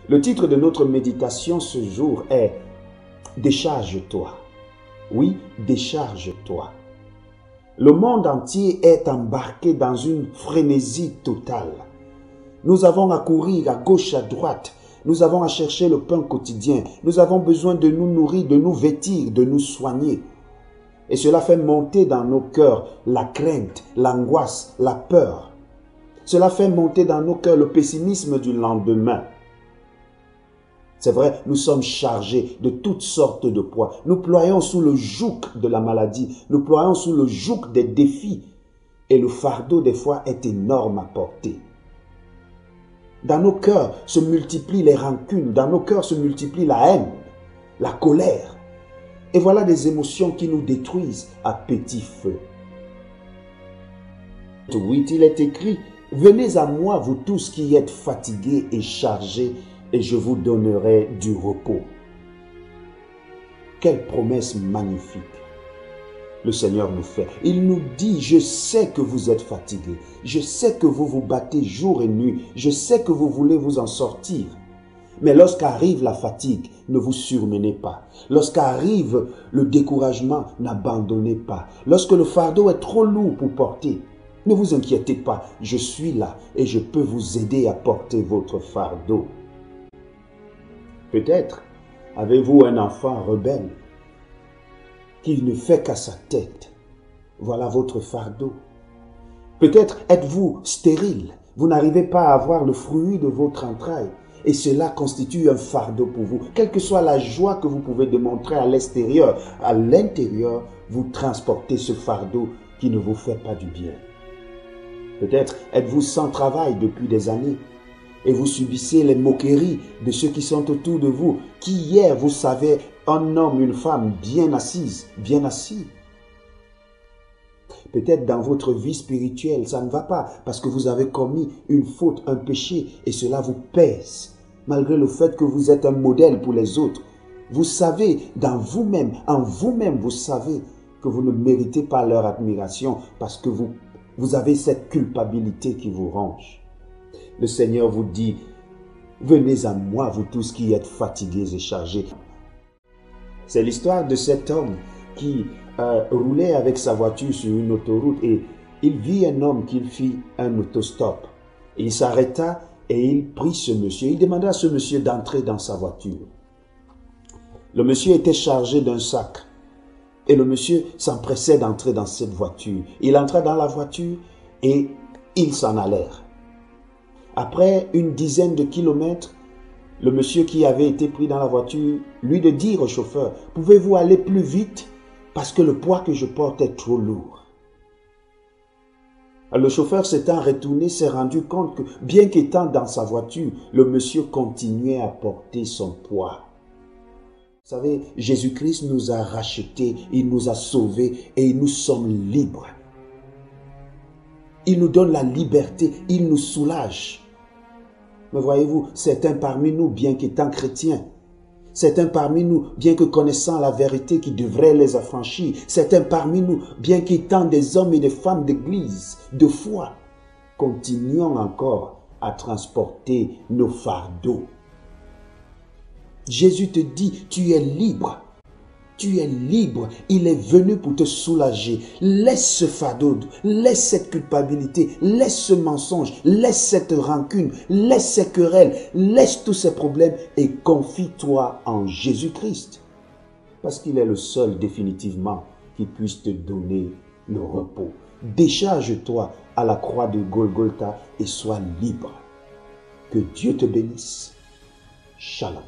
Le titre de notre méditation ce jour est « Décharge-toi ». Oui, décharge-toi. Le monde entier est embarqué dans une frénésie totale. Nous avons à courir à gauche, à droite. Nous avons à chercher le pain quotidien. Nous avons besoin de nous nourrir, de nous vêtir, de nous soigner. Et cela fait monter dans nos cœurs la crainte, l'angoisse, la peur. Cela fait monter dans nos cœurs le pessimisme du lendemain. C'est vrai, nous sommes chargés de toutes sortes de poids. Nous ployons sous le joug de la maladie. Nous ployons sous le joug des défis. Et le fardeau des fois est énorme à porter. Dans nos cœurs se multiplient les rancunes. Dans nos cœurs se multiplie la haine, la colère. Et voilà des émotions qui nous détruisent à petit feu. Oui, il est écrit, « Venez à moi, vous tous qui êtes fatigués et chargés, et je vous donnerai du repos. » Quelle promesse magnifique le Seigneur nous fait. Il nous dit, je sais que vous êtes fatigués, je sais que vous vous battez jour et nuit, je sais que vous voulez vous en sortir. Mais lorsqu'arrive la fatigue, ne vous surmenez pas. Lorsqu'arrive le découragement, n'abandonnez pas. Lorsque le fardeau est trop lourd pour porter, ne vous inquiétez pas, je suis là et je peux vous aider à porter votre fardeau. Peut-être avez-vous un enfant rebelle qui ne fait qu'à sa tête. Voilà votre fardeau. Peut-être êtes-vous stérile. Vous n'arrivez pas à avoir le fruit de votre entraille. Et cela constitue un fardeau pour vous. Quelle que soit la joie que vous pouvez démontrer à l'extérieur, à l'intérieur, vous transportez ce fardeau qui ne vous fait pas du bien. Peut-être êtes-vous sans travail depuis des années et vous subissez les moqueries de ceux qui sont autour de vous, qui hier vous savez un homme, une femme bien assise, bien assis. Peut-être dans votre vie spirituelle, ça ne va pas parce que vous avez commis une faute, un péché et cela vous pèse. Malgré le fait que vous êtes un modèle pour les autres, vous savez dans vous-même, en vous-même, vous savez que vous ne méritez pas leur admiration parce que vous avez cette culpabilité qui vous ronge. Le Seigneur vous dit, venez à moi, vous tous qui êtes fatigués et chargés. C'est l'histoire de cet homme qui roulait avec sa voiture sur une autoroute et il vit un homme qui fit un autostop. Il s'arrêta et il prit ce monsieur. Il demanda à ce monsieur d'entrer dans sa voiture. Le monsieur était chargé d'un sac et le monsieur s'empressait d'entrer dans cette voiture. Il entra dans la voiture et ils s'en allèrent. Après une dizaine de kilomètres, le monsieur qui avait été pris dans la voiture lui de dire au chauffeur, « Pouvez-vous aller plus vite parce que le poids que je porte est trop lourd. » Le chauffeur s'étant retourné s'est rendu compte que bien qu'étant dans sa voiture, le monsieur continuait à porter son poids. Vous savez, Jésus-Christ nous a rachetés, il nous a sauvés et nous sommes libres. Il nous donne la liberté, il nous soulage. Mais voyez-vous, certains parmi nous, bien qu'étant chrétiens, certains parmi nous, bien que connaissant la vérité qui devrait les affranchir, certains parmi nous, bien qu'étant des hommes et des femmes d'église, de foi, continuons encore à transporter nos fardeaux. Jésus te dit, tu es libre. Tu es libre, il est venu pour te soulager. Laisse ce fardeau, laisse cette culpabilité, laisse ce mensonge, laisse cette rancune, laisse ces querelles, laisse tous ces problèmes et confie-toi en Jésus-Christ. Parce qu'il est le seul définitivement qui puisse te donner le repos. Décharge-toi à la croix de Golgotha et sois libre. Que Dieu te bénisse. Shalom.